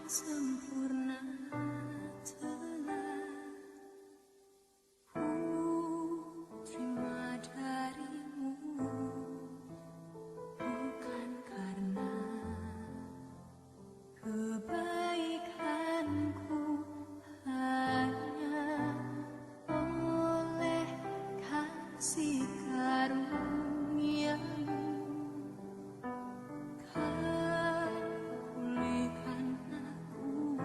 sempurna telah ku terima darimu, bukan karena kebaikanku, hanya oleh kasih karunia-Mu. Kau pulihkan aku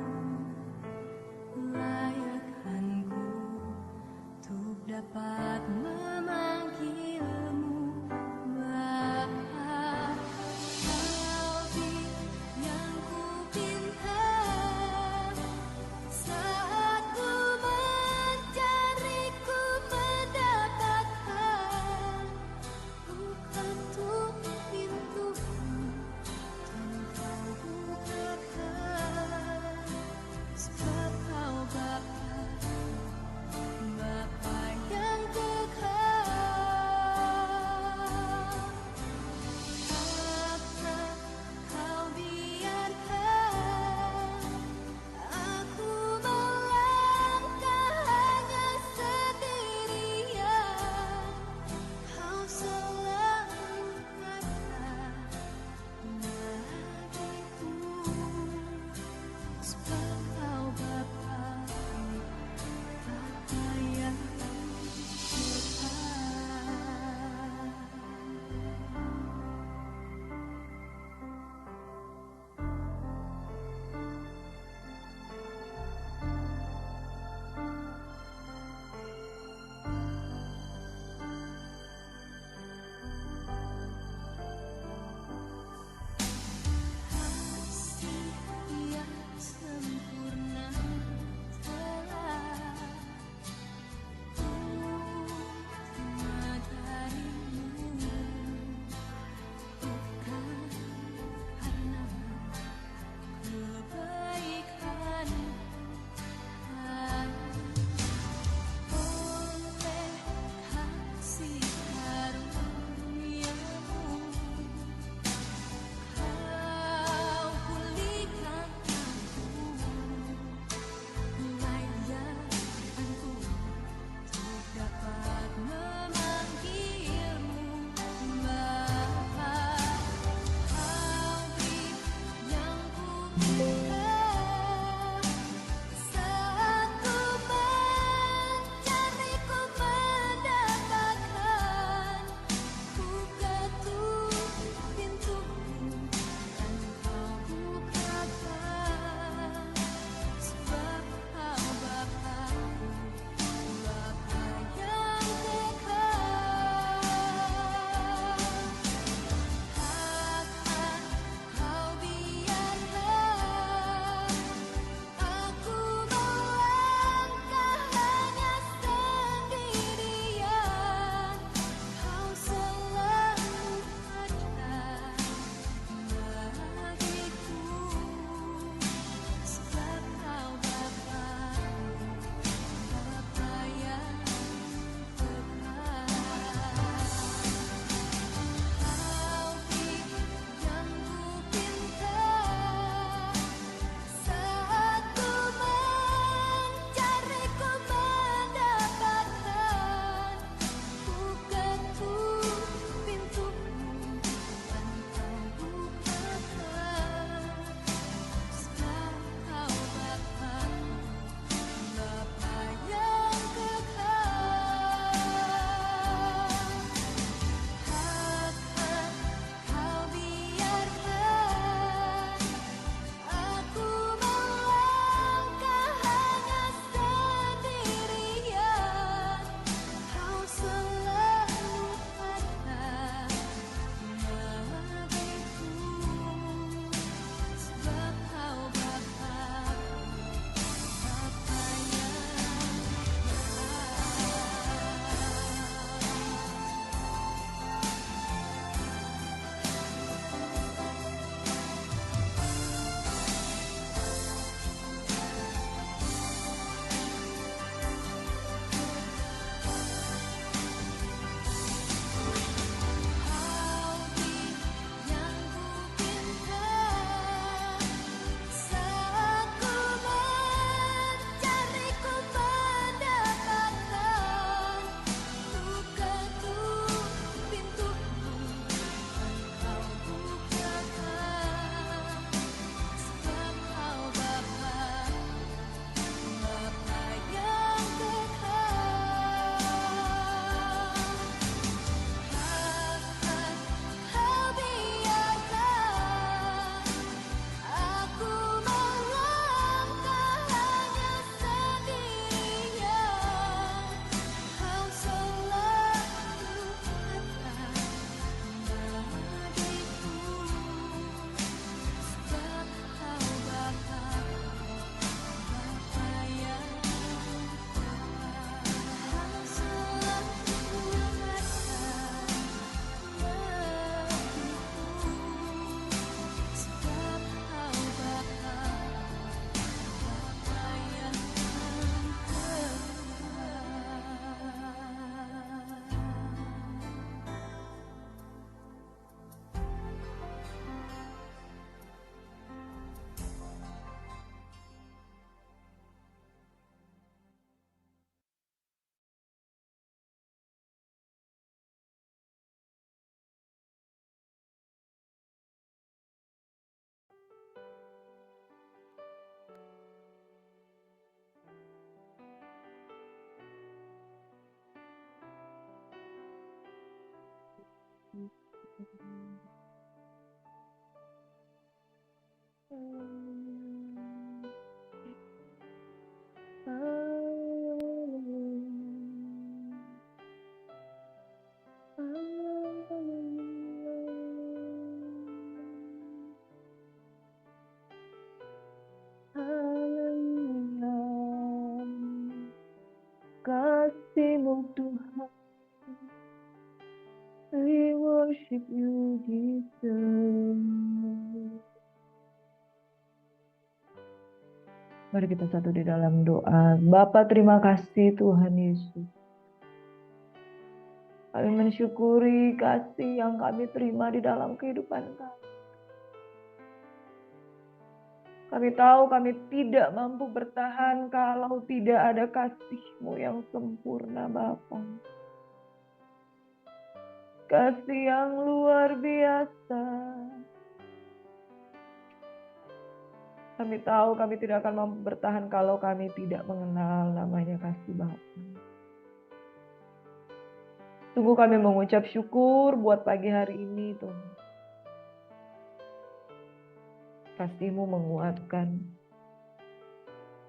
Kasih-Mu Tuhan, we worship you Jesus. Mari kita satu di dalam doa. Bapa, terima kasih Tuhan Yesus. Kami mensyukuri kasih yang kami terima di dalam kehidupan kami. Kami tahu kami tidak mampu bertahan kalau tidak ada kasih-Mu yang sempurna, Bapa. Kasih yang luar biasa. Kami tahu kami tidak akan mampu bertahan kalau kami tidak mengenal namanya kasih Bapa. Sungguh kami mengucap syukur buat pagi hari ini, Tuhan. Kasih-Mu menguatkan.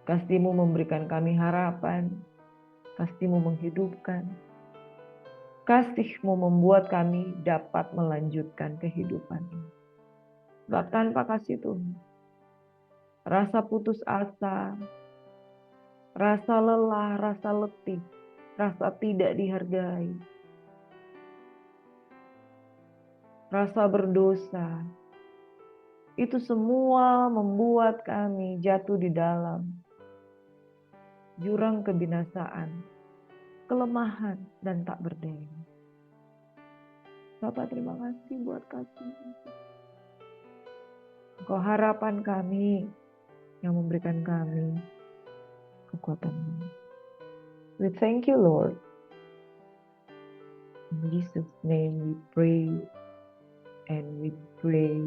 Kasih-Mu memberikan kami harapan. Kasih-Mu menghidupkan. Kasih-Mu membuat kami dapat melanjutkan kehidupan ini. Sebab tanpa kasih Tuhan, rasa putus asa, rasa lelah, rasa letih, rasa tidak dihargai, rasa berdosa, itu semua membuat kami jatuh di dalam jurang kebinasaan, kelemahan, dan tak berdaya. Bapak, terima kasih buat kasih. Engkau harapan kami yang memberikan kami kekuatan-Mu. We thank you, Lord. In Jesus' name we pray and we pray.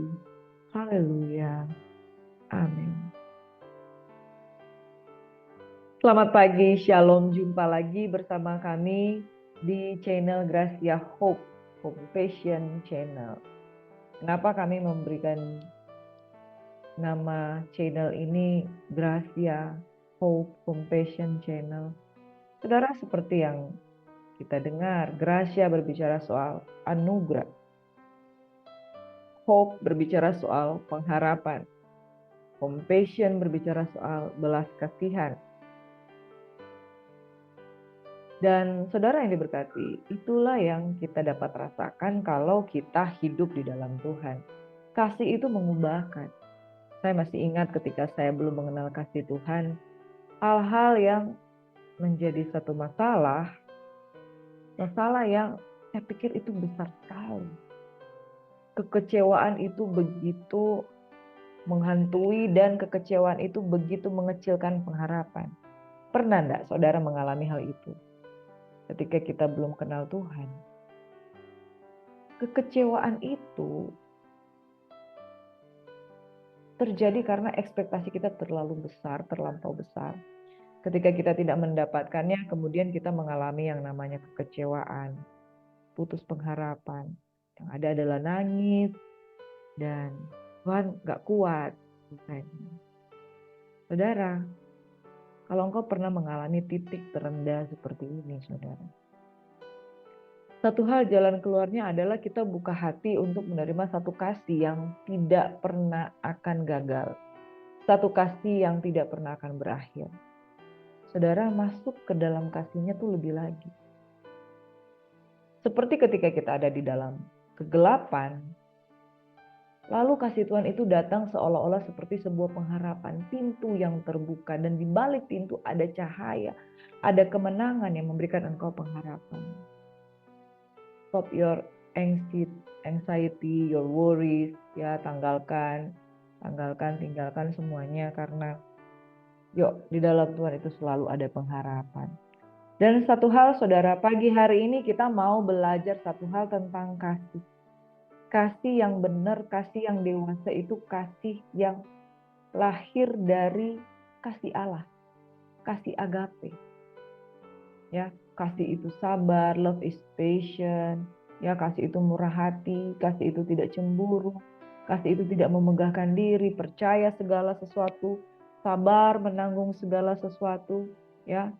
Haleluya. Amin. Selamat pagi, Shalom. Jumpa lagi bersama kami di channel Gracia Hope Compassion Channel. Kenapa kami memberikan nama channel ini Gracia Hope Compassion Channel? Saudara, seperti yang kita dengar, Gracia berbicara soal anugerah. Hope berbicara soal pengharapan. Compassion berbicara soal belas kasihan. Dan saudara yang diberkati, itulah yang kita dapat rasakan kalau kita hidup di dalam Tuhan. Kasih itu mengubahkan. Saya masih ingat ketika saya belum mengenal kasih Tuhan, hal-hal yang menjadi satu masalah yang saya pikir itu besar sekali. Kekecewaan itu begitu menghantui dan kekecewaan itu begitu mengecilkan pengharapan. Pernah enggak saudara mengalami hal itu? Ketika kita belum kenal Tuhan, kekecewaan itu terjadi karena ekspektasi kita terlalu besar, terlampau besar. Ketika kita tidak mendapatkannya, kemudian kita mengalami yang namanya kekecewaan, putus pengharapan. Yang ada adalah nangis, dan Tuhan gak kuat. Saudara, kalau engkau pernah mengalami titik terendah seperti ini, saudara, satu hal jalan keluarnya adalah kita buka hati untuk menerima satu kasih yang tidak pernah akan gagal. Satu kasih yang tidak pernah akan berakhir. Saudara, masuk ke dalam kasihnya tuh lebih lagi. Seperti ketika kita ada di dalam kegelapan, lalu kasih Tuhan itu datang seolah-olah seperti sebuah pengharapan, pintu yang terbuka, dan di balik pintu ada cahaya, ada kemenangan yang memberikan engkau pengharapan. Stop your anxiety, your worries, ya tinggalkan semuanya, karena yuk di dalam Tuhan itu selalu ada pengharapan. Dan satu hal saudara, pagi hari ini kita mau belajar satu hal tentang kasih. Kasih yang benar, kasih yang dewasa itu kasih yang lahir dari kasih Allah, kasih agape. Ya, kasih itu sabar, love is patient, Ya, kasih itu murah hati, kasih itu tidak cemburu, kasih itu tidak memegahkan diri, percaya segala sesuatu, sabar menanggung segala sesuatu, ya,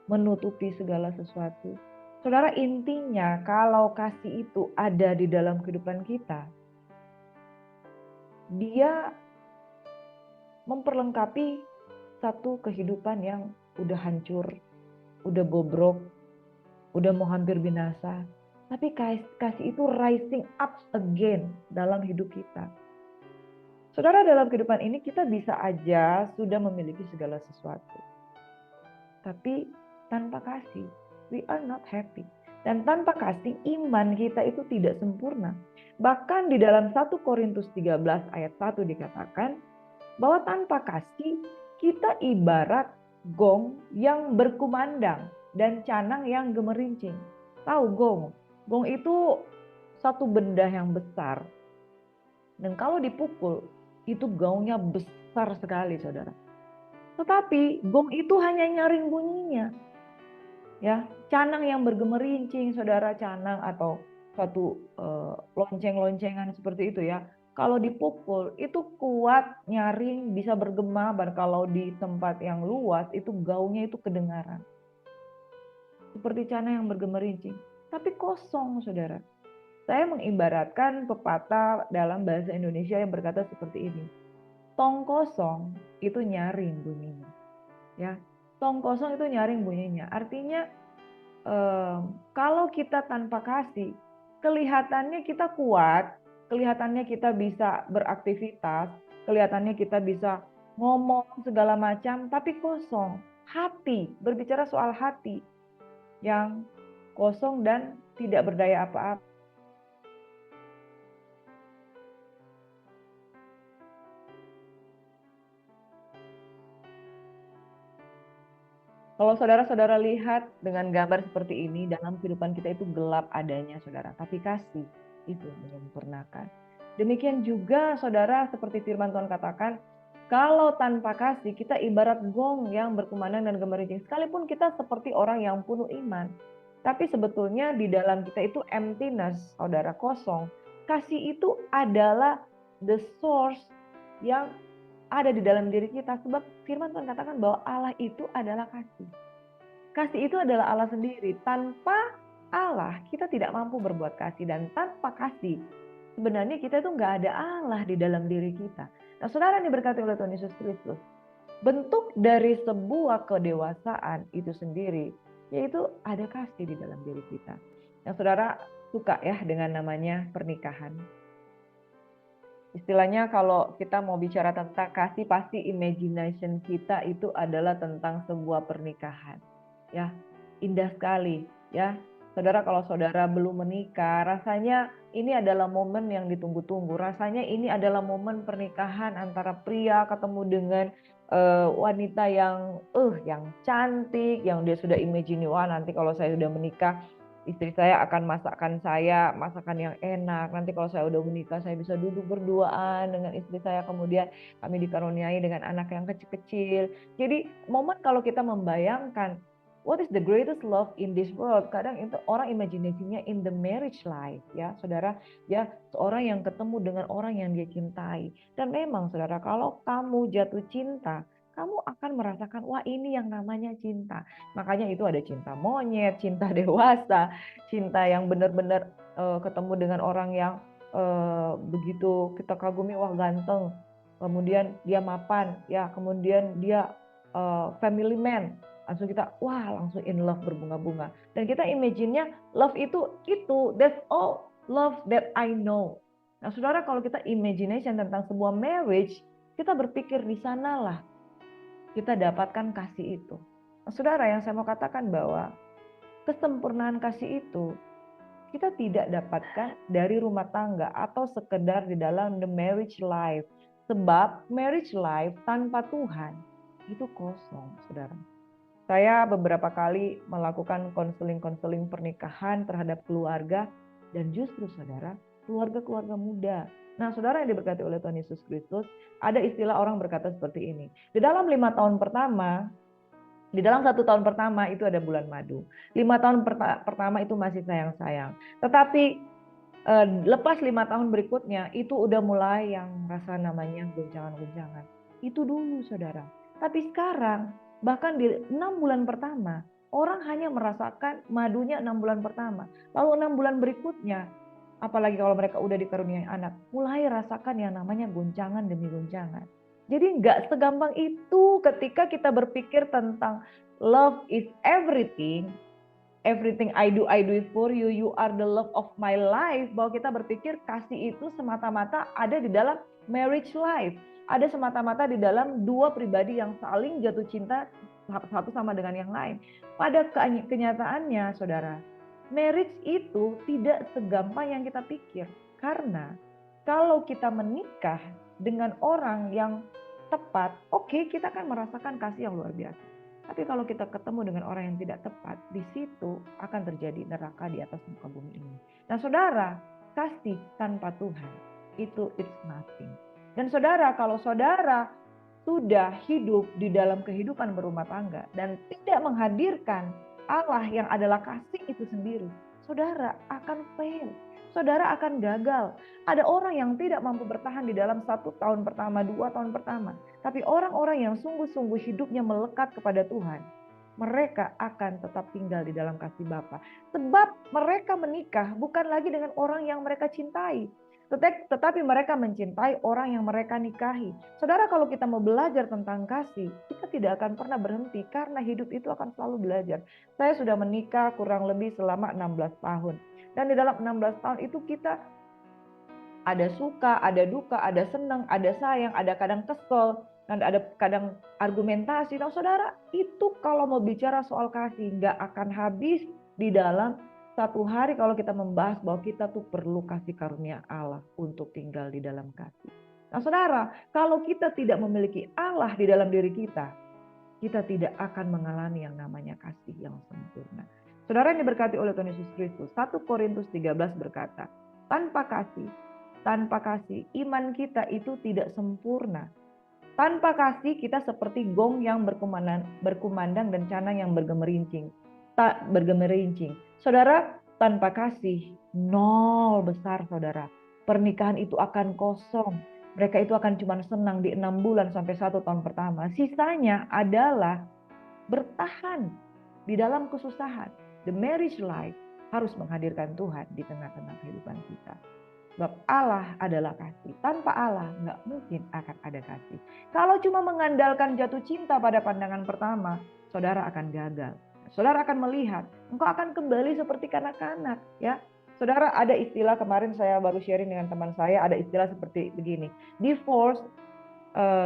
menutupi segala sesuatu. Saudara, intinya kalau kasih itu ada di dalam kehidupan kita, dia memperlengkapi satu kehidupan yang udah hancur, udah bobrok, udah mau hampir binasa. Tapi kasih itu rising up again dalam hidup kita. Saudara, dalam kehidupan ini kita bisa aja sudah memiliki segala sesuatu. Tapi tanpa kasih, we are not happy. Dan tanpa kasih, iman kita itu tidak sempurna. Bahkan di dalam 1 Korintus 13 ayat 1 dikatakan bahwa tanpa kasih kita ibarat gong yang berkumandang dan canang yang gemerincing. Tahu gong? Gong itu satu benda yang besar. Dan kalau dipukul, itu gaungnya besar sekali, saudara. Tetapi gong itu hanya nyaring bunyinya. Ya, canang yang bergemerincing, saudara, canang atau suatu lonceng-loncengan seperti itu ya. Kalau dipukul itu kuat, nyaring, bisa bergema, dan kalau di tempat yang luas itu gaungnya itu kedengaran. Seperti canang yang bergemerincing, tapi kosong, saudara. Saya mengibaratkan pepatah dalam bahasa Indonesia yang berkata seperti ini. Tong kosong itu nyaring bunyinya. Ya, tong kosong itu nyaring bunyinya. Artinya kalau kita tanpa kasih, kelihatannya kita kuat, kelihatannya kita bisa beraktivitas, kelihatannya kita bisa ngomong segala macam, tapi kosong. Hati, berbicara soal hati yang kosong dan tidak berdaya apa-apa. Kalau saudara-saudara lihat dengan gambar seperti ini, dalam kehidupan kita itu gelap adanya, saudara. Tapi kasih itu menyempurnakan. Demikian juga, saudara, seperti firman Tuhan katakan, kalau tanpa kasih kita ibarat gong yang berkumandang dan gemerincing. Sekalipun kita seperti orang yang penuh iman. Tapi sebetulnya di dalam kita itu emptiness, saudara, kosong. Kasih itu adalah the source yang ada di dalam diri kita, sebab firman Tuhan katakan bahwa Allah itu adalah kasih. Kasih itu adalah Allah sendiri. Tanpa Allah kita tidak mampu berbuat kasih, dan tanpa kasih sebenarnya kita itu nggak ada Allah di dalam diri kita. Nah, saudara yang diberkati oleh Tuhan Yesus Kristus, bentuk dari sebuah kedewasaan itu sendiri yaitu ada kasih di dalam diri kita. Yang saudara suka ya dengan namanya pernikahan. Istilahnya kalau kita mau bicara tentang kasih, pasti imagination kita itu adalah tentang sebuah pernikahan. Ya, indah sekali ya. Saudara, kalau saudara belum menikah, rasanya ini adalah momen yang ditunggu-tunggu. Rasanya ini adalah momen pernikahan antara pria ketemu dengan wanita yang cantik, yang dia sudah imagine, wah nanti kalau saya sudah menikah, istri saya akan masakkan saya masakan yang enak. Nanti kalau saya udah menikah, saya bisa duduk berduaan dengan istri saya. Kemudian kami dikaruniai dengan anak yang kecil-kecil. Jadi momen kalau kita membayangkan what is the greatest love in this world, kadang itu orang imajinasinya in the marriage life, ya saudara, ya seorang yang ketemu dengan orang yang dia cintai. Dan memang saudara, kalau kamu jatuh cinta, kamu akan merasakan, wah ini yang namanya cinta. Makanya itu ada cinta monyet, cinta dewasa, cinta yang benar-benar ketemu dengan orang yang begitu kita kagumi, wah ganteng, kemudian dia mapan, ya kemudian dia family man, langsung kita wah langsung in love, berbunga-bunga. Dan kita imagine-nya love itu that's all love that I know. Nah saudara, kalau kita imagination tentang sebuah marriage, kita berpikir di sanalah kita dapatkan kasih itu. Nah, saudara, yang saya mau katakan bahwa kesempurnaan kasih itu kita tidak dapatkan dari rumah tangga atau sekedar di dalam the marriage life. Sebab marriage life tanpa Tuhan itu kosong, saudara. Saya beberapa kali melakukan konseling pernikahan terhadap keluarga, dan justru saudara, keluarga-keluarga muda. Nah saudara yang diberkati oleh Tuhan Yesus Kristus, ada istilah orang berkata seperti ini. Di dalam 5 tahun pertama, Di dalam 1 tahun pertama itu ada bulan madu. 5 tahun pertama itu masih sayang-sayang. Tetapi lepas 5 tahun berikutnya itu udah mulai yang rasa namanya goncangan-goncangan. Itu dulu saudara. Tapi sekarang bahkan di 6 bulan pertama orang hanya merasakan madunya 6 bulan pertama. Lalu 6 bulan berikutnya, apalagi kalau mereka udah dikaruniai anak, mulai rasakan yang namanya goncangan demi goncangan. Jadi nggak segampang itu ketika kita berpikir tentang love is everything. Everything I do it for you. You are the love of my life. Bahwa kita berpikir kasih itu semata-mata ada di dalam marriage life. Ada semata-mata di dalam dua pribadi yang saling jatuh cinta satu sama dengan yang lain. Pada kenyataannya saudara, marriage itu tidak segampang yang kita pikir. Karena kalau kita menikah dengan orang yang tepat, oke, kita akan merasakan kasih yang luar biasa. Tapi kalau kita ketemu dengan orang yang tidak tepat, di situ akan terjadi neraka di atas muka bumi ini. Nah saudara, kasih tanpa Tuhan itu it's nothing. Dan saudara, kalau saudara sudah hidup di dalam kehidupan berumah tangga dan tidak menghadirkan Allah yang adalah kasih itu sendiri, saudara akan fail. Saudara akan gagal. Ada orang yang tidak mampu bertahan di dalam 1 tahun pertama, 2 tahun pertama. Tapi orang-orang yang sungguh-sungguh hidupnya melekat kepada Tuhan, mereka akan tetap tinggal di dalam kasih Bapa. Sebab mereka menikah bukan lagi dengan orang yang mereka cintai, tetapi mereka mencintai orang yang mereka nikahi. Saudara, kalau kita mau belajar tentang kasih, kita tidak akan pernah berhenti karena hidup itu akan selalu belajar. Saya sudah menikah kurang lebih selama 16 tahun. Dan di dalam 16 tahun itu kita ada suka, ada duka, ada senang, ada sayang, ada kadang kesel, dan ada kadang argumentasi. Nah saudara, itu kalau mau bicara soal kasih nggak akan habis di dalam 1 hari kalau kita membahas bahwa kita tuh perlu kasih karunia Allah untuk tinggal di dalam kasih. Nah saudara, kalau kita tidak memiliki Allah di dalam diri kita tidak akan mengalami yang namanya kasih yang sempurna. Saudara yang diberkati oleh Tuhan Yesus Kristus, 1 Korintus 13 berkata, tanpa kasih iman kita itu tidak sempurna. Tanpa kasih kita seperti gong yang berkumandang dan canang yang bergemerincing. Tak bergemerincing. Saudara, tanpa kasih nol besar saudara. Pernikahan itu akan kosong. Mereka itu akan cuma senang di 6 bulan sampai 1 tahun pertama. Sisanya adalah bertahan di dalam kesusahan. The marriage life harus menghadirkan Tuhan di tengah-tengah kehidupan kita. Sebab Allah adalah kasih. Tanpa Allah nggak mungkin akan ada kasih. Kalau cuma mengandalkan jatuh cinta pada pandangan pertama, saudara akan gagal. Saudara akan melihat, engkau akan kembali seperti kanak-kanak. Ya, saudara, ada istilah kemarin saya baru sharing dengan teman saya, ada istilah seperti begini. Divorce,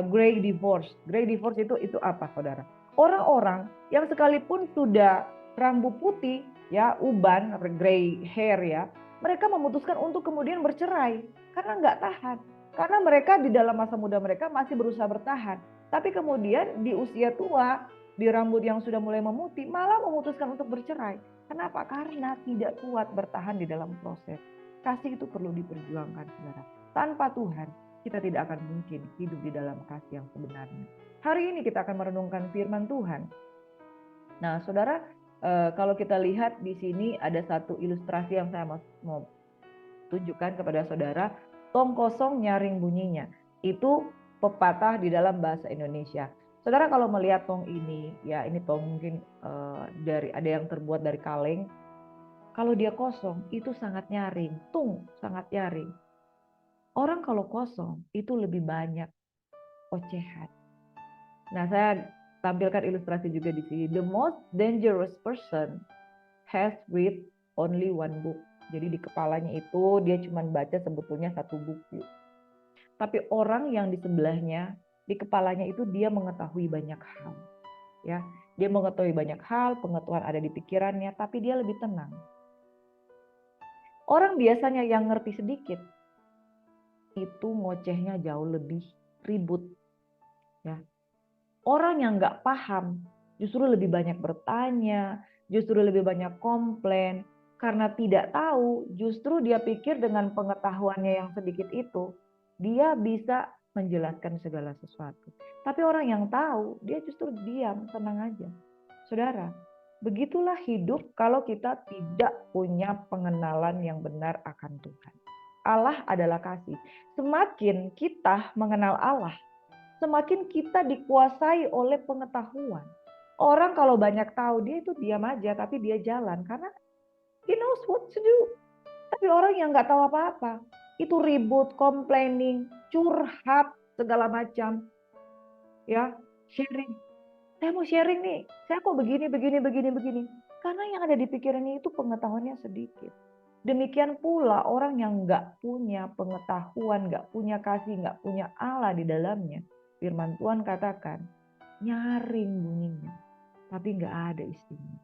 gray divorce. Gray divorce itu apa saudara? Orang-orang yang sekalipun sudah rambut putih, ya uban, gray hair ya, mereka memutuskan untuk kemudian bercerai karena nggak tahan. Karena mereka di dalam masa muda mereka masih berusaha bertahan. Tapi kemudian di usia tua, di rambut yang sudah mulai memutih, malah memutuskan untuk bercerai. Kenapa? Karena tidak kuat bertahan di dalam proses. Kasih itu perlu diperjuangkan saudara. Tanpa Tuhan, kita tidak akan mungkin hidup di dalam kasih yang sebenarnya. Hari ini kita akan merenungkan firman Tuhan. Nah saudara, kalau kita lihat di sini ada satu ilustrasi yang saya mau tunjukkan kepada saudara. Tong kosong nyaring bunyinya. Itu pepatah di dalam bahasa Indonesia. Saudara kalau melihat tong ini, ya ini tong mungkin ada yang terbuat dari kaleng. Kalau dia kosong itu sangat nyaring, tung sangat nyaring. Orang kalau kosong itu lebih banyak ocehan. Nah saya tampilkan ilustrasi juga di sini. The most dangerous person has read only one book. Jadi di kepalanya itu dia cuma baca sebetulnya 1 buku. Tapi orang yang di sebelahnya, di kepalanya itu dia mengetahui banyak hal. Ya, dia mengetahui banyak hal, pengetahuan ada di pikirannya, tapi dia lebih tenang. Orang biasanya yang ngerti sedikit, itu ngocehnya jauh lebih ribut. Ya. Orang yang nggak paham justru lebih banyak bertanya, justru lebih banyak komplain. Karena tidak tahu, justru dia pikir dengan pengetahuannya yang sedikit itu, dia bisa menjelaskan segala sesuatu. Tapi orang yang tahu, dia justru diam, tenang aja. Saudara, begitulah hidup kalau kita tidak punya pengenalan yang benar akan Tuhan. Allah adalah kasih. Semakin kita mengenal Allah, semakin kita dikuasai oleh pengetahuan. Orang kalau banyak tahu, dia itu diam aja, tapi dia jalan karena he knows what to do. Tapi orang yang nggak tahu apa-apa, itu ribut, complaining, curhat, segala macam. Ya, sharing. Saya mau sharing nih, saya kok begini. Karena yang ada di pikirannya itu pengetahuannya sedikit. Demikian pula orang yang nggak punya pengetahuan, nggak punya kasih, nggak punya Allah di dalamnya. Firman Tuhan katakan, nyaring bunyinya, tapi nggak ada isinya.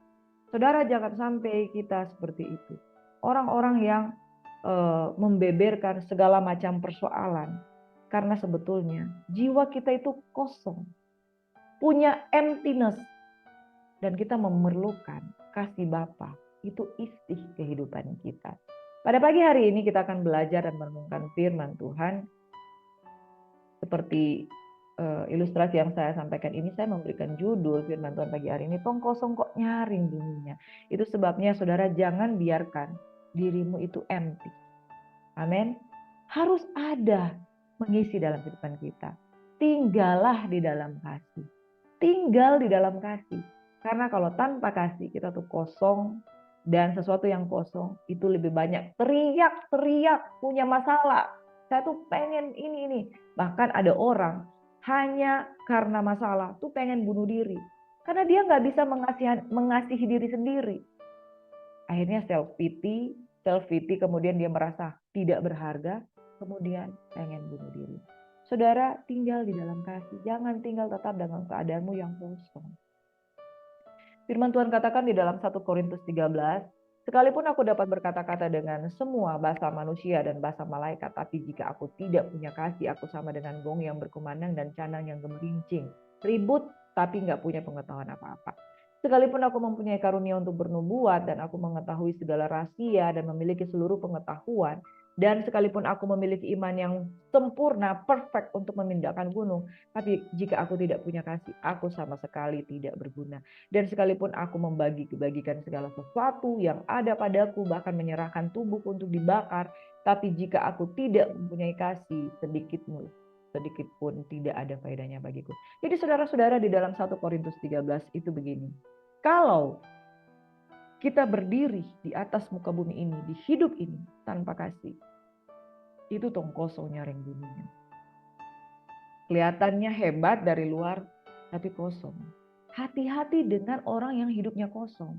Saudara, jangan sampai kita seperti itu. Orang-orang yang membeberkan segala macam persoalan, karena sebetulnya jiwa kita itu kosong, punya emptiness, dan kita memerlukan kasih Bapa. Itu isi kehidupan kita. Pada pagi hari ini kita akan belajar dan merenungkan firman Tuhan. Seperti ilustrasi yang saya sampaikan ini, saya memberikan judul firman Tuhan pagi hari ini, tong kosong kok nyaring bunyinya. Itu sebabnya saudara jangan biarkan dirimu itu empty. Amin. Harus ada mengisi dalam kehidupan kita. Tinggallah di dalam kasih. Tinggal di dalam kasih. Karena kalau tanpa kasih kita tuh kosong, dan sesuatu yang kosong itu lebih banyak teriak-teriak, punya masalah. Saya tuh pengen ini. Bahkan ada orang hanya karena masalah tuh pengen bunuh diri. Karena dia nggak bisa mengasihi diri sendiri. Akhirnya self pity, kemudian dia merasa tidak berharga, kemudian pengen bunuh diri. Saudara, tinggal di dalam kasih. Jangan tinggal tetap dengan keadaanmu yang kosong. Firman Tuhan katakan di dalam 1 Korintus 13, sekalipun aku dapat berkata-kata dengan semua bahasa manusia dan bahasa malaikat, tapi jika aku tidak punya kasih, aku sama dengan gong yang berkumandang dan canang yang gemerincing. Ribut, tapi nggak punya pengetahuan apa-apa. Sekalipun aku mempunyai karunia untuk bernubuat dan aku mengetahui segala rahasia dan memiliki seluruh pengetahuan, dan sekalipun aku memiliki iman yang sempurna, perfect untuk memindahkan gunung, tapi jika aku tidak punya kasih, aku sama sekali tidak berguna. Dan sekalipun aku bagikan segala sesuatu yang ada padaku, bahkan menyerahkan tubuhku untuk dibakar, tapi jika aku tidak mempunyai kasih, sedikit pun tidak ada faedahnya bagiku. Jadi saudara-saudara, di dalam 1 Korintus 13 itu begini. Kalau kita berdiri di atas muka bumi ini, di hidup ini tanpa kasih, itu tong kosong nyaring bunyinya. Kelihatannya hebat dari luar, tapi kosong. Hati-hati dengan orang yang hidupnya kosong.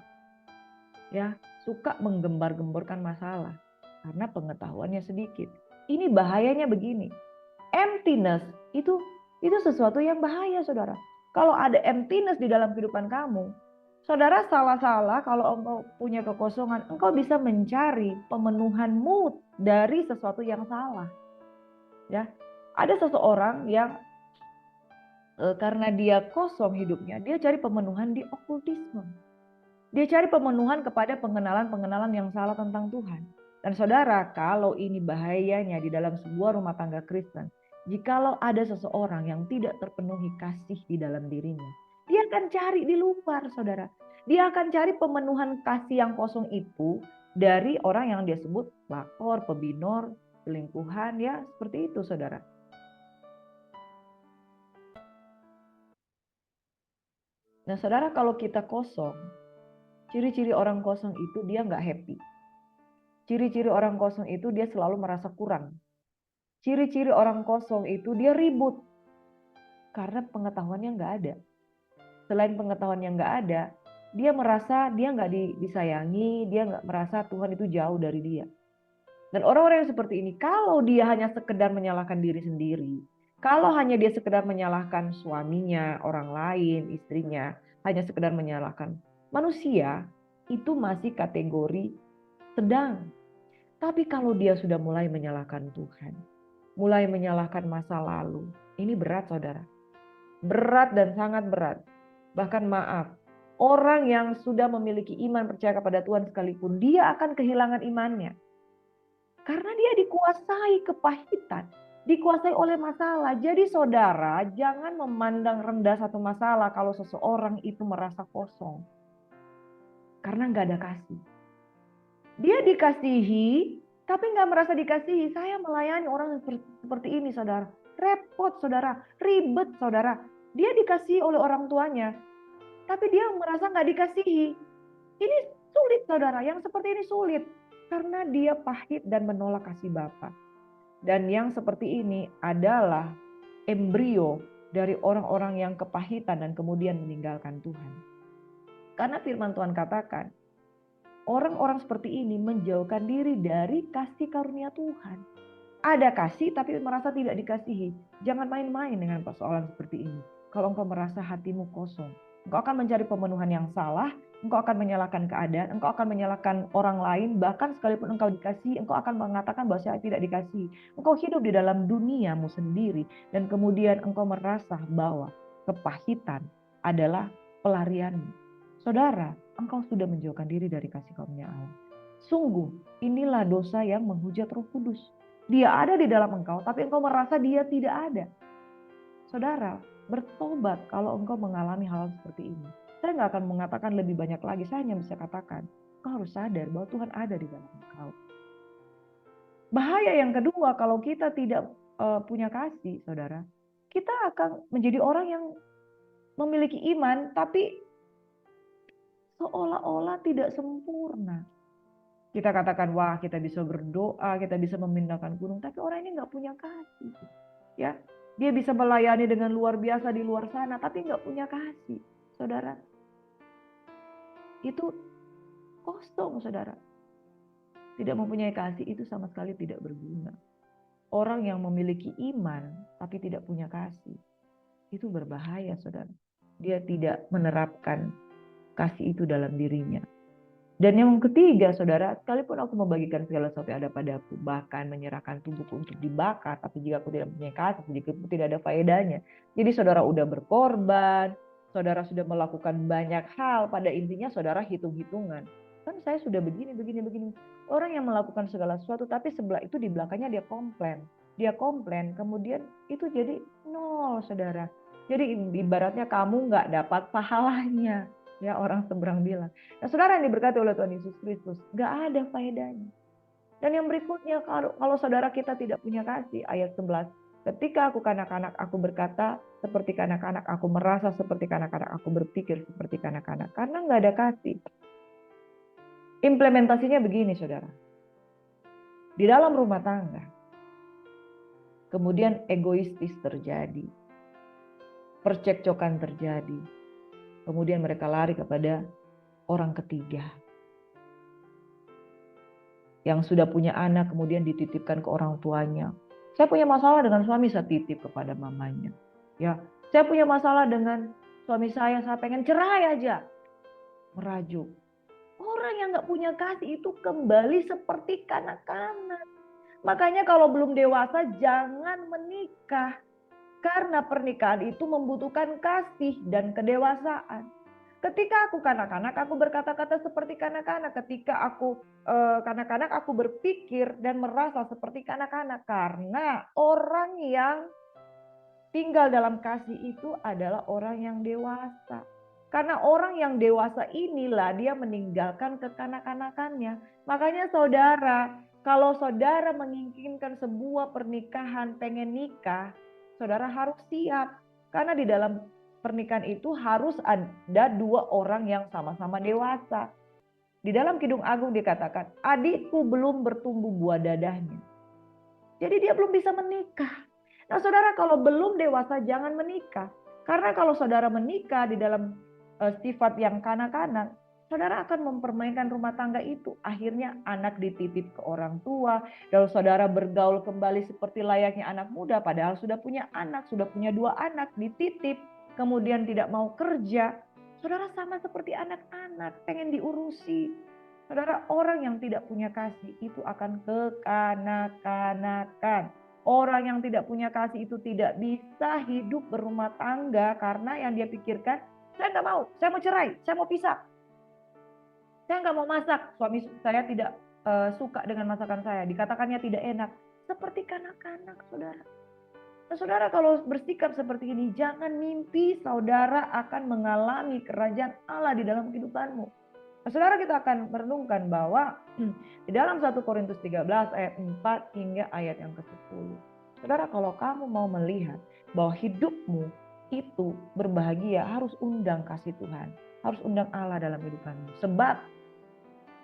Ya, suka menggembar-gemborkan masalah karena pengetahuannya sedikit. Ini bahayanya begini. Emptiness itu sesuatu yang bahaya, saudara. Kalau ada emptiness di dalam kehidupan kamu, saudara salah-salah kalau engkau punya kekosongan, engkau bisa mencari pemenuhan mood dari sesuatu yang salah. Ya, ada seseorang yang karena dia kosong hidupnya, dia cari pemenuhan di okultisme. Dia cari pemenuhan kepada pengenalan-pengenalan yang salah tentang Tuhan. Dan saudara, kalau ini bahayanya di dalam sebuah rumah tangga Kristen, jikalau ada seseorang yang tidak terpenuhi kasih di dalam dirinya, dia akan cari di luar, saudara. Dia akan cari pemenuhan kasih yang kosong itu dari orang yang dia sebut lakor, pebinor, selingkuhan, ya seperti itu, saudara. Nah, saudara, kalau kita kosong, ciri-ciri orang kosong itu dia nggak happy. Ciri-ciri orang kosong itu dia selalu merasa kurang. Ciri-ciri orang kosong itu dia ribut. Karena pengetahuannya nggak ada. Selain pengetahuan yang nggak ada, dia merasa dia nggak disayangi, dia nggak merasa Tuhan itu jauh dari dia. Dan orang-orang yang seperti ini, kalau dia hanya sekedar menyalahkan diri sendiri, kalau hanya dia sekedar menyalahkan suaminya, orang lain, istrinya, hanya sekedar menyalahkan manusia, itu masih kategori sedang. Tapi kalau dia sudah mulai menyalahkan Tuhan, mulai menyalahkan masa lalu, ini berat, saudara. Berat dan sangat berat. Bahkan maaf, orang yang sudah memiliki iman percaya kepada Tuhan sekalipun, dia akan kehilangan imannya. Karena dia dikuasai kepahitan. dikuasai oleh masalah. Jadi saudara, jangan memandang rendah satu masalah kalau seseorang itu merasa kosong. Karena nggak ada kasih. Dia dikasihi, tapi nggak merasa dikasihi. Saya melayani orang seperti ini, saudara. Repot, saudara. Ribet, saudara. Dia dikasihi oleh orang tuanya, tapi dia merasa nggak dikasihi. Ini sulit, saudara. Yang seperti ini sulit. Karena dia pahit dan menolak kasih Bapa. Dan yang seperti ini adalah embrio dari orang-orang yang kepahitan dan kemudian meninggalkan Tuhan. Karena firman Tuhan katakan, orang-orang seperti ini menjauhkan diri dari kasih karunia Tuhan. Ada kasih tapi merasa tidak dikasihi. Jangan main-main dengan persoalan seperti ini. Kalau engkau merasa hatimu kosong, engkau akan mencari pemenuhan yang salah, engkau akan menyalahkan keadaan, engkau akan menyalahkan orang lain, bahkan sekalipun engkau dikasihi, engkau akan mengatakan bahwa saya tidak dikasihi. Engkau hidup di dalam duniamu sendiri dan kemudian engkau merasa bahwa kepahitan adalah pelarianmu. Saudara, engkau sudah menjauhkan diri dari kasih karunia Allah. Sungguh, inilah dosa yang menghujat Roh Kudus. Dia ada di dalam engkau, tapi engkau merasa dia tidak ada. Saudara, bertobat kalau engkau mengalami hal seperti ini. Saya nggak akan mengatakan lebih banyak lagi, saya hanya bisa katakan, engkau harus sadar bahwa Tuhan ada di dalam engkau. Bahaya yang kedua, kalau kita tidak punya kasih, saudara, kita akan menjadi orang yang memiliki iman, tapi seolah-olah tidak sempurna. Kita katakan, wah kita bisa berdoa, kita bisa memindahkan gunung, tapi orang ini nggak punya kasih. Ya, dia bisa melayani dengan luar biasa di luar sana, tapi nggak punya kasih, saudara. Itu kosong, saudara. Tidak mempunyai kasih itu sama sekali tidak berguna. Orang yang memiliki iman tapi tidak punya kasih, itu berbahaya, saudara. Dia tidak menerapkan kasih itu dalam dirinya. Dan yang ketiga, saudara, sekalipun aku membagikan segala sesuatu yang ada padaku, bahkan menyerahkan tubuhku untuk dibakar, tapi jika aku tidak mempunyai kasih, jika aku tidak ada faedahnya. Jadi saudara udah berkorban, saudara sudah melakukan banyak hal, pada intinya saudara hitung-hitungan. Kan saya sudah begini. Orang yang melakukan segala sesuatu, tapi sebelah itu di belakangnya dia komplain. Dia komplain, kemudian itu jadi nol, saudara. Jadi ibaratnya kamu nggak dapat pahalanya. Ya, orang seberang bilang. Nah, saudara yang diberkati oleh Tuhan Yesus Kristus, gak ada faedahnya. Dan yang berikutnya, kalau saudara kita tidak punya kasih, ayat 11. Ketika aku kanak-kanak, aku berkata seperti kanak-kanak, aku merasa seperti kanak-kanak, aku berpikir seperti kanak-kanak. Karena gak ada kasih. Implementasinya begini, saudara. Di dalam rumah tangga, kemudian egoistis terjadi. Percekcokan terjadi. Kemudian mereka lari kepada orang ketiga. Yang sudah punya anak kemudian dititipkan ke orang tuanya. Saya punya masalah dengan suami, saya titip kepada mamanya. Ya, saya punya masalah dengan suami saya pengen cerai aja. Merajuk. Orang yang gak punya kasih itu kembali seperti kanak-kanak. Makanya kalau belum dewasa jangan menikah. Karena pernikahan itu membutuhkan kasih dan kedewasaan. Ketika aku kanak-kanak, aku berkata-kata seperti kanak-kanak. Ketika aku kanak-kanak, aku berpikir dan merasa seperti kanak-kanak. Karena orang yang tinggal dalam kasih itu adalah orang yang dewasa. Karena orang yang dewasa inilah dia meninggalkan kekanak-kanakannya. Makanya saudara, kalau saudara menginginkan sebuah pernikahan, pengen nikah, saudara harus siap. Karena di dalam pernikahan itu harus ada dua orang yang sama-sama dewasa. Di dalam Kidung Agung dikatakan, adikku belum bertumbuh buah dadahnya. Jadi dia belum bisa menikah. Nah saudara, kalau belum dewasa jangan menikah. Karena kalau saudara menikah di dalam sifat yang kanak-kanak, saudara akan mempermainkan rumah tangga itu. Akhirnya anak dititip ke orang tua. Lalu saudara bergaul kembali seperti layaknya anak muda. Padahal sudah punya anak, sudah punya 2 anak dititip. Kemudian tidak mau kerja. Saudara sama seperti anak-anak, pengen diurusi. Saudara, orang yang tidak punya kasih itu akan kekanak-kanakan. Orang yang tidak punya kasih itu tidak bisa hidup berumah tangga karena yang dia pikirkan, saya nggak mau, saya mau cerai, saya mau pisah. Saya nggak mau masak, suami saya tidak suka dengan masakan saya, dikatakannya tidak enak. seperti kanak-kanak, saudara. Nah, saudara kalau bersikap seperti ini, jangan mimpi saudara akan mengalami kerajaan Allah di dalam kehidupanmu. Nah, saudara kita akan merenungkan bahwa di dalam 1 Korintus 13 ayat 4 hingga ayat yang ke-10. Saudara kalau kamu mau melihat bahwa hidupmu itu berbahagia, harus undang kasih Tuhan. Harus undang Allah dalam kehidupanmu. Sebab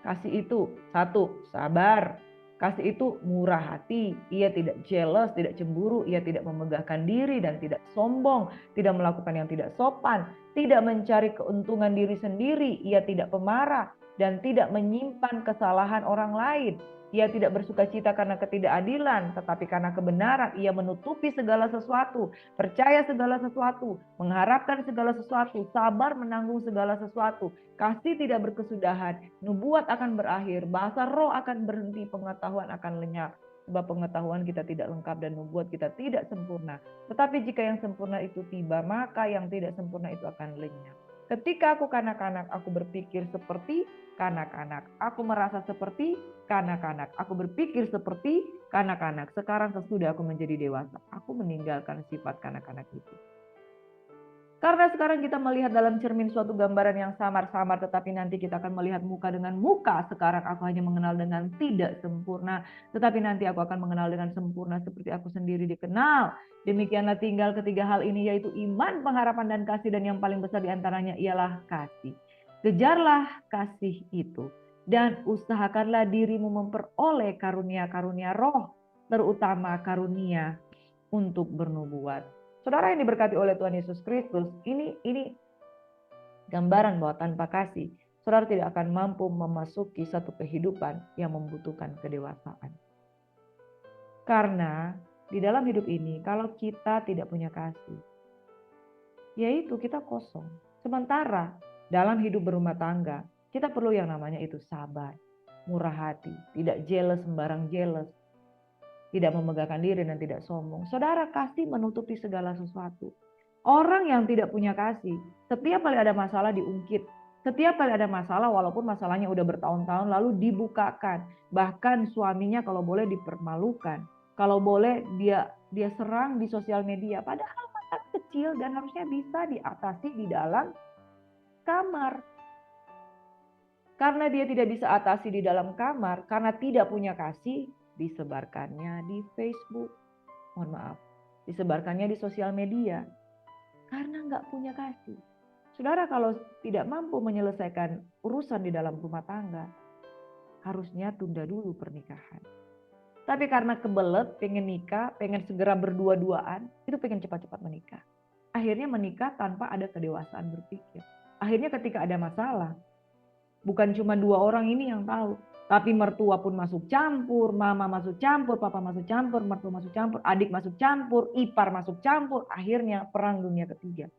kasih itu, satu, sabar. Kasih itu murah hati, ia tidak jealous, tidak cemburu, ia tidak memegahkan diri dan tidak sombong, tidak melakukan yang tidak sopan, tidak mencari keuntungan diri sendiri, ia tidak pemarah dan tidak menyimpan kesalahan orang lain. Ia tidak bersuka cita karena ketidakadilan, tetapi karena kebenaran ia menutupi segala sesuatu, percaya segala sesuatu, mengharapkan segala sesuatu, sabar menanggung segala sesuatu. Kasih tidak berkesudahan, nubuat akan berakhir, bahasa roh akan berhenti, pengetahuan akan lenyap. Sebab pengetahuan kita tidak lengkap dan nubuat kita tidak sempurna. Tetapi jika yang sempurna itu tiba, maka yang tidak sempurna itu akan lenyap. Ketika aku kanak-kanak, aku berpikir seperti kanak-kanak. Aku merasa seperti kanak-kanak. Aku berpikir seperti kanak-kanak. Sekarang sesudah aku menjadi dewasa, aku meninggalkan sifat kanak-kanak itu. Karena sekarang kita melihat dalam cermin suatu gambaran yang samar-samar, tetapi nanti kita akan melihat muka dengan muka. Sekarang aku hanya mengenal dengan tidak sempurna, tetapi nanti aku akan mengenal dengan sempurna seperti aku sendiri dikenal. Demikianlah tinggal ketiga hal ini, yaitu iman, pengharapan, dan kasih. Dan yang paling besar diantaranya ialah kasih. Kejarlah kasih itu dan usahakanlah dirimu memperoleh karunia-karunia roh, terutama karunia untuk bernubuat. Saudara yang diberkati oleh Tuhan Yesus Kristus, ini gambaran bahwa tanpa kasih, saudara tidak akan mampu memasuki satu kehidupan yang membutuhkan kedewasaan. Karena di dalam hidup ini, kalau kita tidak punya kasih, yaitu kita kosong. Sementara dalam hidup berumah tangga, kita perlu yang namanya itu sabar, murah hati, tidak jealous, sembarang jealous, tidak memegahkan diri dan tidak sombong. Saudara, kasih menutupi segala sesuatu. Orang yang tidak punya kasih, setiap kali ada masalah diungkit. Setiap kali ada masalah, walaupun masalahnya udah bertahun-tahun, lalu dibukakan. Bahkan suaminya kalau boleh dipermalukan. Kalau boleh dia serang di sosial media. Padahal masalah kecil dan harusnya bisa diatasi di dalam kamar. Karena dia tidak bisa atasi di dalam kamar, karena tidak punya kasih, disebarkannya di Facebook, mohon maaf, disebarkannya di sosial media, karena nggak punya kasih. Saudara kalau tidak mampu menyelesaikan urusan di dalam rumah tangga, harusnya tunda dulu pernikahan. Tapi karena kebelet, pengen nikah, pengen segera berdua-duaan, itu pengen cepat-cepat menikah. Akhirnya menikah tanpa ada kedewasaan berpikir. Akhirnya ketika ada masalah, bukan cuma dua orang ini yang tahu, tapi mertua pun masuk campur, mama masuk campur, papa masuk campur, mertua masuk campur, adik masuk campur, ipar masuk campur. Akhirnya perang dunia ketiga.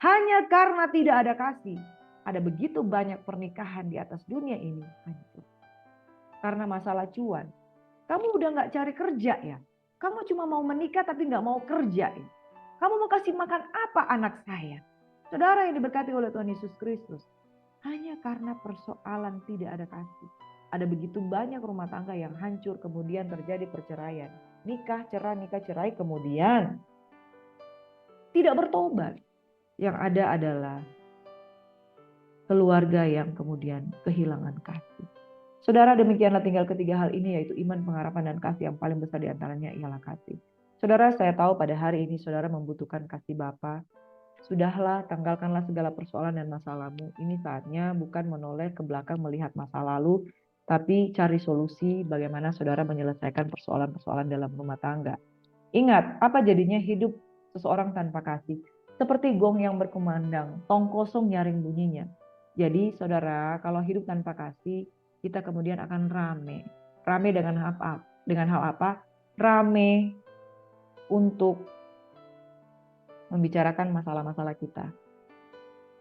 Hanya karena tidak ada kasih. Ada begitu banyak pernikahan di atas dunia ini hancur. Karena masalah cuan. Kamu udah gak cari kerja ya? Kamu cuma mau menikah tapi gak mau kerja ya? Kamu mau kasih makan apa anak saya? Saudara yang diberkati oleh Tuhan Yesus Kristus. Hanya karena persoalan tidak ada kasih. Ada begitu banyak rumah tangga yang hancur, kemudian terjadi perceraian. Nikah, cerai, kemudian tidak bertobat. Yang ada adalah keluarga yang kemudian kehilangan kasih. Saudara, demikianlah tinggal ketiga hal ini, yaitu iman, pengharapan, dan kasih. Yang paling besar diantaranya ialah kasih. Saudara, saya tahu pada hari ini saudara membutuhkan kasih Bapa. Sudahlah, tanggalkanlah segala persoalan dan masalahmu. Ini saatnya bukan menoleh ke belakang melihat masa lalu, tapi cari solusi bagaimana saudara menyelesaikan persoalan-persoalan dalam rumah tangga. Ingat, apa jadinya hidup seseorang tanpa kasih? Seperti gong yang berkumandang, tong kosong nyaring bunyinya. Jadi saudara, kalau hidup tanpa kasih, kita kemudian akan rame. Rame dengan apa? Dengan hal apa? Rame untuk membicarakan masalah-masalah kita.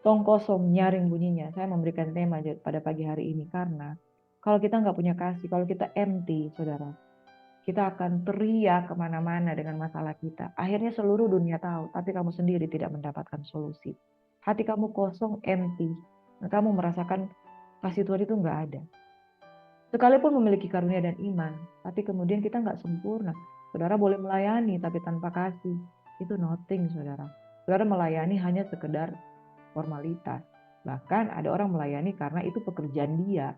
Tong kosong nyaring bunyinya. Saya memberikan tema pada pagi hari ini karena kalau kita nggak punya kasih, kalau kita empty, saudara, kita akan teriak kemana-mana dengan masalah kita. Akhirnya seluruh dunia tahu, tapi kamu sendiri tidak mendapatkan solusi. Hati kamu kosong, empty. Dan kamu merasakan kasih Tuhan itu nggak ada. Sekalipun memiliki karunia dan iman, tapi kemudian kita nggak sempurna. Saudara boleh melayani, tapi tanpa kasih. Itu nothing, saudara. Saudara melayani hanya sekedar formalitas. Bahkan ada orang melayani karena itu pekerjaan dia,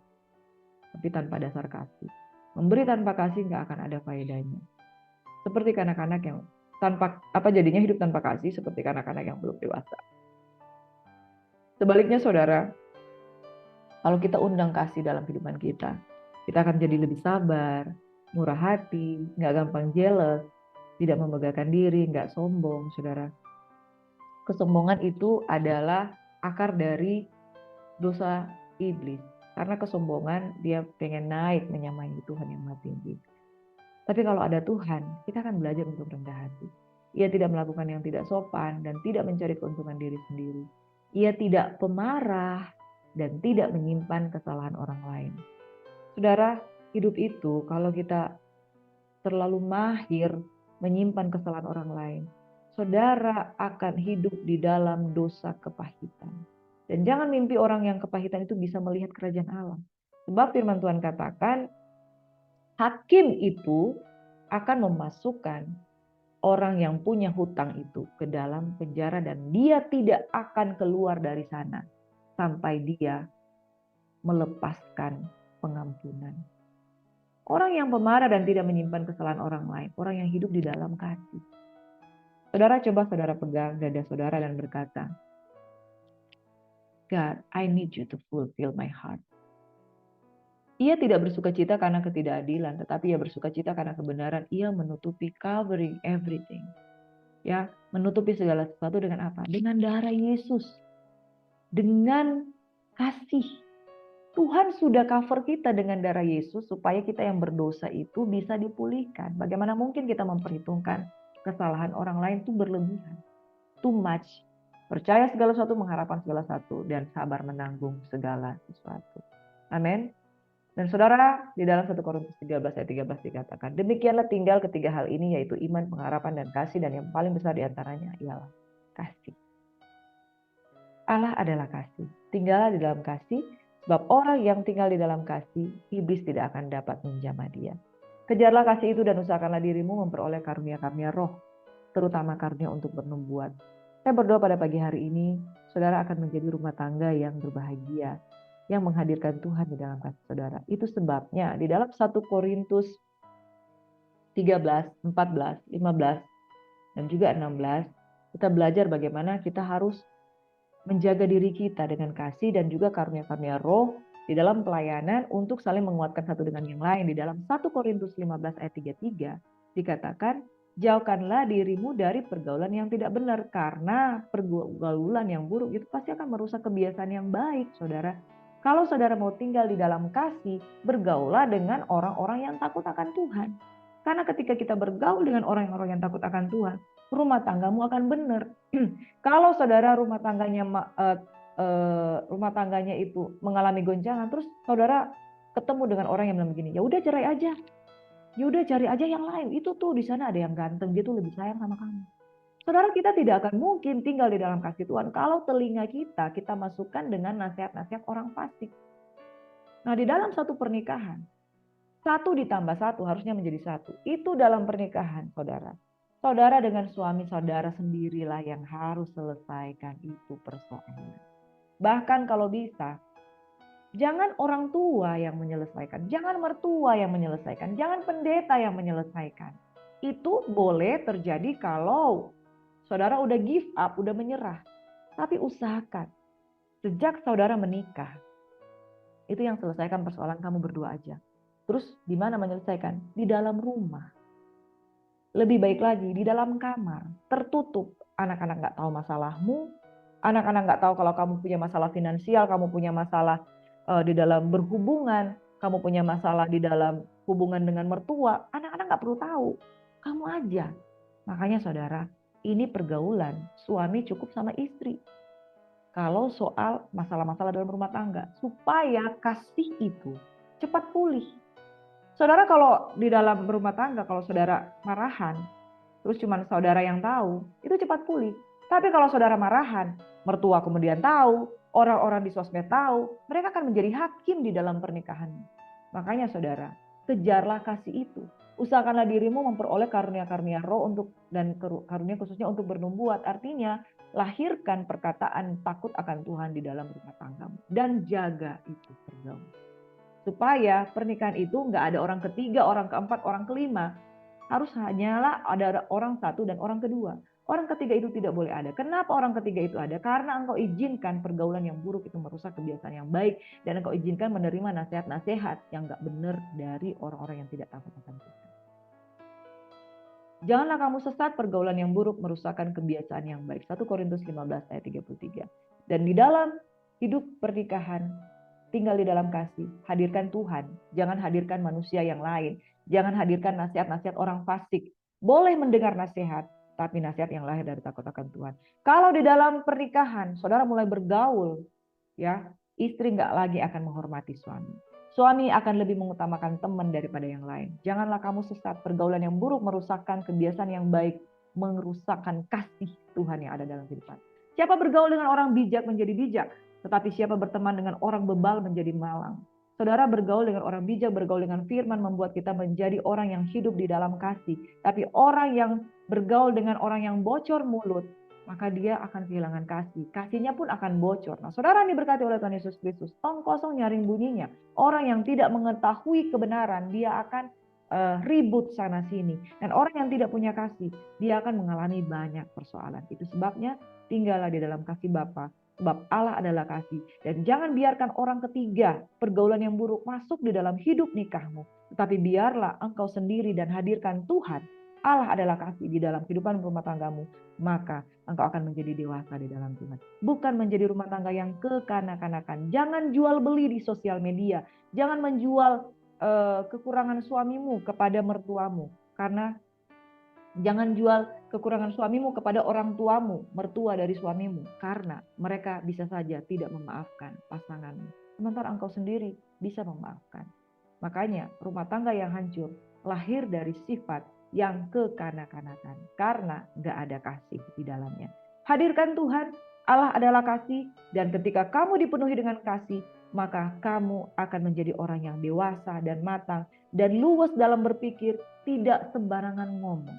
tapi tanpa dasar kasih. Memberi tanpa kasih nggak akan ada faedahnya. Seperti anak-anak yang jadinya hidup tanpa kasih, seperti anak-anak yang belum dewasa. Sebaliknya, saudara, kalau kita undang kasih dalam kehidupan kita akan jadi lebih sabar, murah hati, nggak gampang jealous, tidak memegahkan diri, nggak sombong, saudara. Kesombongan itu adalah akar dari dosa iblis. Karena kesombongan dia pengen naik menyamai Tuhan yang maha tinggi. Tapi kalau ada Tuhan, kita akan belajar untuk rendah hati. Ia tidak melakukan yang tidak sopan dan tidak mencari keuntungan diri sendiri. Ia tidak pemarah dan tidak menyimpan kesalahan orang lain. Saudara, hidup itu kalau kita terlalu mahir menyimpan kesalahan orang lain, saudara akan hidup di dalam dosa kepahitan. Dan jangan mimpi orang yang kepahitan itu bisa melihat kerajaan Allah. Sebab firman Tuhan katakan, hakim itu akan memasukkan orang yang punya hutang itu ke dalam penjara dan dia tidak akan keluar dari sana sampai dia melepaskan pengampunan. Orang yang pemarah dan tidak menyimpan kesalahan orang lain, orang yang hidup di dalam kasih. Saudara, coba saudara pegang dada saudara dan berkata, God, I need you to fulfill my heart. Ia tidak bersuka cita karena ketidakadilan, tetapi ia bersuka cita karena kebenaran. Ia menutupi, covering everything. Ya, menutupi segala sesuatu dengan apa? Dengan darah Yesus. Dengan kasih. Tuhan sudah cover kita dengan darah Yesus supaya kita yang berdosa itu bisa dipulihkan. Bagaimana mungkin kita memperhitungkan kesalahan orang lain itu berlebihan. Too much. Percaya segala sesuatu, mengharapkan segala sesuatu, dan sabar menanggung segala sesuatu. Amin. Dan saudara, di dalam 1 Korintus 13 ayat 13 dikatakan, demikianlah tinggal ketiga hal ini, yaitu iman, pengharapan, dan kasih, dan yang paling besar diantaranya ialah kasih. Allah adalah kasih. Tinggallah di dalam kasih, sebab orang yang tinggal di dalam kasih, iblis tidak akan dapat menjamah dia. Kejarlah kasih itu dan usahakanlah dirimu memperoleh karunia-karunia roh, terutama karunia untuk bernubuat. Saya berdoa pada pagi hari ini, saudara akan menjadi rumah tangga yang berbahagia, yang menghadirkan Tuhan di dalam kasih saudara. Itu sebabnya di dalam 1 Korintus 13, 14, 15, dan juga 16, kita belajar bagaimana kita harus menjaga diri kita dengan kasih dan juga karunia-karunia roh di dalam pelayanan untuk saling menguatkan satu dengan yang lain. Di dalam 1 Korintus 15 ayat 33 dikatakan, jauhkanlah dirimu dari pergaulan yang tidak benar, karena pergaulan yang buruk itu pasti akan merusak kebiasaan yang baik, saudara. Kalau saudara mau tinggal di dalam kasih, bergaulah dengan orang-orang yang takut akan Tuhan. Karena ketika kita bergaul dengan orang-orang yang takut akan Tuhan, rumah tanggamu akan benar. Kalau saudara rumah tangganya itu mengalami goncangan, terus saudara ketemu dengan orang yang bilang begini, ya udah cerai aja, ya udah cari aja yang lain. Itu tuh di sana ada yang ganteng, dia tuh lebih sayang sama kamu. Saudara, kita tidak akan mungkin tinggal di dalam kasih Tuhan kalau telinga kita masukkan dengan nasihat-nasihat orang fasik. Nah, di dalam satu pernikahan, 1 ditambah 1 harusnya menjadi 1. Itu dalam pernikahan, saudara. Saudara dengan suami saudara sendirilah yang harus selesaikan itu persoalan. Bahkan kalau bisa, jangan orang tua yang menyelesaikan, jangan mertua yang menyelesaikan, jangan pendeta yang menyelesaikan. Itu boleh terjadi kalau saudara udah give up, udah menyerah. Tapi usahakan, sejak saudara menikah, itu yang selesaikan persoalan kamu berdua aja. Terus di mana menyelesaikan? Di dalam rumah. Lebih baik lagi, di dalam kamar, tertutup. Anak-anak gak tahu masalahmu, anak-anak gak tahu kalau kamu punya masalah finansial, kamu punya masalah di dalam berhubungan, kamu punya masalah di dalam hubungan dengan mertua, anak-anak gak perlu tahu. Kamu aja. Makanya saudara, ini pergaulan suami cukup sama istri. Kalau soal masalah-masalah dalam rumah tangga, supaya kasih itu cepat pulih. Saudara kalau di dalam rumah tangga, kalau saudara marahan, terus cuma saudara yang tahu, itu cepat pulih. Tapi kalau saudara marahan, mertua kemudian tahu, orang-orang di sosmed tahu, mereka akan menjadi hakim di dalam pernikahan. Makanya saudara, kejarlah kasih itu. Usahakanlah dirimu memperoleh karunia-karunia roh dan karunia khususnya untuk bernubuat. Artinya, lahirkan perkataan takut akan Tuhan di dalam rumah tanggamu. Dan jaga itu pergaulan. Supaya pernikahan itu nggak ada orang ketiga, orang keempat, orang kelima. Harus hanyalah ada orang satu dan orang kedua. Orang ketiga itu tidak boleh ada. Kenapa orang ketiga itu ada? Karena engkau izinkan pergaulan yang buruk itu merusak kebiasaan yang baik. Dan engkau izinkan menerima nasihat-nasihat yang gak benar dari orang-orang yang tidak takut akan Tuhan. Janganlah kamu sesat, pergaulan yang buruk merusakkan kebiasaan yang baik. 1 Korintus 15 ayat 33. Dan di dalam hidup pernikahan, tinggal di dalam kasih. Hadirkan Tuhan. Jangan hadirkan manusia yang lain. Jangan hadirkan nasihat-nasihat orang fasik. Boleh mendengar nasihat, tapi nasihat yang lahir dari takut akan Tuhan. Kalau di dalam pernikahan, saudara mulai bergaul, ya, istri nggak lagi akan menghormati suami. Suami akan lebih mengutamakan teman daripada yang lain. Janganlah kamu sesat. Pergaulan yang buruk merusakkan kebiasaan yang baik, merusakkan kasih Tuhan yang ada dalam kehidupan. Siapa bergaul dengan orang bijak menjadi bijak, tetapi siapa berteman dengan orang bebal menjadi malang. Saudara, bergaul dengan orang bijak, bergaul dengan firman membuat kita menjadi orang yang hidup di dalam kasih. Tapi orang yang bergaul dengan orang yang bocor mulut, maka dia akan kehilangan kasih. Kasihnya pun akan bocor. Nah, saudara diberkati oleh Tuhan Yesus Kristus. Tong kosong nyaring bunyinya. Orang yang tidak mengetahui kebenaran, dia akan ribut sana sini. Dan orang yang tidak punya kasih, dia akan mengalami banyak persoalan. Itu sebabnya tinggallah di dalam kasih Bapa. Sebab Allah adalah kasih. Dan jangan biarkan orang ketiga, pergaulan yang buruk masuk di dalam hidup nikahmu. Tetapi biarlah engkau sendiri dan hadirkan Tuhan. Allah adalah kasih di dalam kehidupan rumah tanggamu. Maka engkau akan menjadi dewasa di dalam Tuhan. Bukan menjadi rumah tangga yang kekanak-kanakan. Jangan jual beli di sosial media. Jangan menjual kekurangan suamimu kepada mertuamu. Karena jangan jual kekurangan suamimu kepada orang tuamu, mertua dari suamimu. Karena mereka bisa saja tidak memaafkan pasanganmu. Sementara engkau sendiri bisa memaafkan. Makanya rumah tangga yang hancur lahir dari sifat yang kekanak-kanakan. Karena gak ada kasih di dalamnya. Hadirkan Tuhan, Allah adalah kasih. Dan ketika kamu dipenuhi dengan kasih, maka kamu akan menjadi orang yang dewasa dan matang. Dan luwes dalam berpikir, tidak sembarangan ngomong.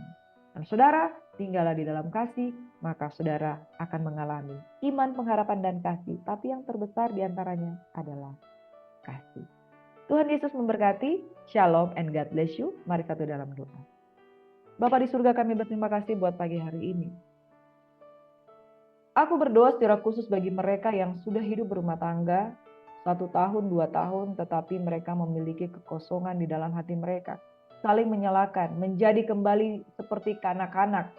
Dan saudara, tinggallah di dalam kasih, maka saudara akan mengalami iman, pengharapan, dan kasih. Tapi yang terbesar diantaranya adalah kasih. Tuhan Yesus memberkati. Shalom and God bless you. Mari satu dalam doa. Bapa di surga, kami berterima kasih buat pagi hari ini. Aku berdoa secara khusus bagi mereka yang sudah hidup berumah tangga 1 tahun, 2 tahun, tetapi mereka memiliki kekosongan di dalam hati mereka. Saling menyalahkan, menjadi kembali seperti kanak-kanak,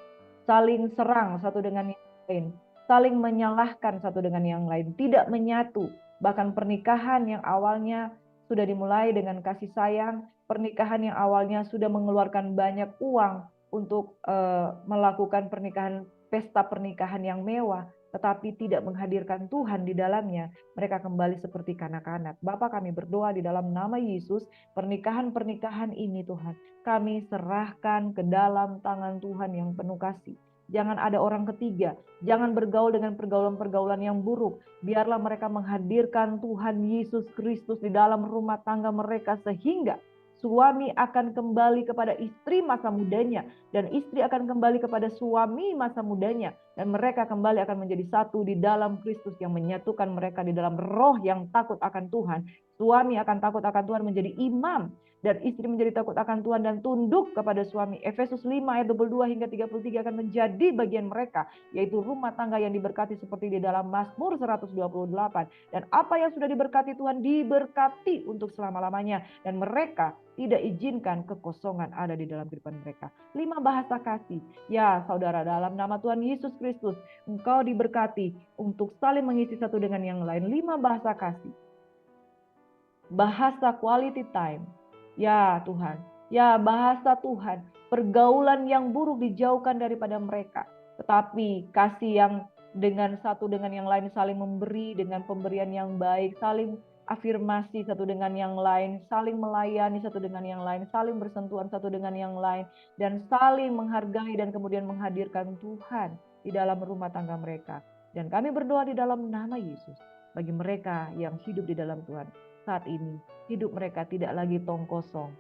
saling serang satu dengan yang lain, saling menyalahkan satu dengan yang lain, tidak menyatu. Bahkan pernikahan yang awalnya sudah dimulai dengan kasih sayang, pernikahan yang awalnya sudah mengeluarkan banyak uang untuk melakukan pesta pernikahan yang mewah, tetapi tidak menghadirkan Tuhan di dalamnya, mereka kembali seperti kanak-kanak. Bapa, kami berdoa di dalam nama Yesus, pernikahan-pernikahan ini Tuhan, kami serahkan ke dalam tangan Tuhan yang penuh kasih. Jangan ada orang ketiga, jangan bergaul dengan pergaulan-pergaulan yang buruk. Biarlah mereka menghadirkan Tuhan Yesus Kristus di dalam rumah tangga mereka, sehingga suami akan kembali kepada istri masa mudanya, dan istri akan kembali kepada suami masa mudanya, dan mereka kembali akan menjadi satu di dalam Kristus yang menyatukan mereka di dalam roh yang takut akan Tuhan. Suami akan takut akan Tuhan menjadi imam, dan istri menjadi takut akan Tuhan dan tunduk kepada suami. Efesus 5 ayat 22 hingga 33 akan menjadi bagian mereka, yaitu rumah tangga yang diberkati seperti di dalam Mazmur 128. Dan apa yang sudah diberkati Tuhan diberkati untuk selama-lamanya, dan mereka tidak izinkan kekosongan ada di dalam kehidupan mereka. 5 bahasa kasih. Ya saudara, dalam nama Tuhan Yesus Kristus, engkau diberkati untuk saling mengisi satu dengan yang lain. 5 bahasa kasih. Bahasa quality time. Ya Tuhan, ya bahasa Tuhan, pergaulan yang buruk dijauhkan daripada mereka. Tetapi kasih yang dengan satu dengan yang lain, saling memberi dengan pemberian yang baik, saling afirmasi satu dengan yang lain, saling melayani satu dengan yang lain, saling bersentuhan satu dengan yang lain, dan saling menghargai dan kemudian menghadirkan Tuhan di dalam rumah tangga mereka. Dan kami berdoa di dalam nama Yesus, bagi mereka yang hidup di dalam Tuhan, saat ini hidup mereka tidak lagi tong kosong,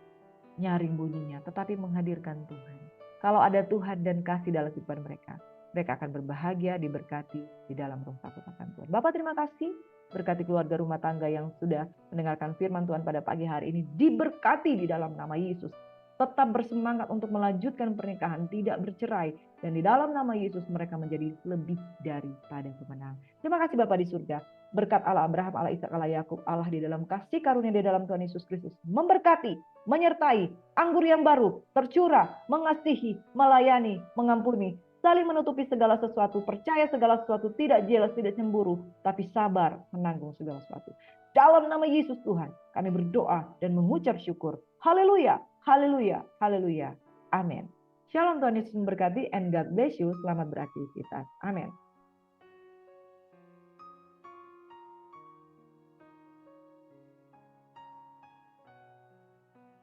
nyaring bunyinya, tetapi menghadirkan Tuhan. Kalau ada Tuhan dan kasih dalam kehidupan mereka, mereka akan berbahagia, diberkati di dalam roh kekuatan Tuhan. Bapak terima kasih, berkati keluarga rumah tangga yang sudah mendengarkan firman Tuhan pada pagi hari ini, diberkati di dalam nama Yesus. Tetap bersemangat untuk melanjutkan pernikahan, tidak bercerai. Dan di dalam nama Yesus mereka menjadi lebih daripada pemenang. Terima kasih Bapak di surga. Berkat Allah Abraham, Allah Ishak, Allah Yakub, Allah di dalam kasih karunia di dalam Tuhan Yesus Kristus memberkati, menyertai, anggur yang baru, tercurah, mengasihi, melayani, mengampuni, saling menutupi segala sesuatu, percaya segala sesuatu, tidak jealous, tidak cemburu, tapi sabar menanggung segala sesuatu. Dalam nama Yesus Tuhan, kami berdoa dan mengucap syukur. Haleluya, haleluya, haleluya. Amin. Shalom, Tuhan Yesus memberkati and God bless you. Selamat beraktivitas. Amin.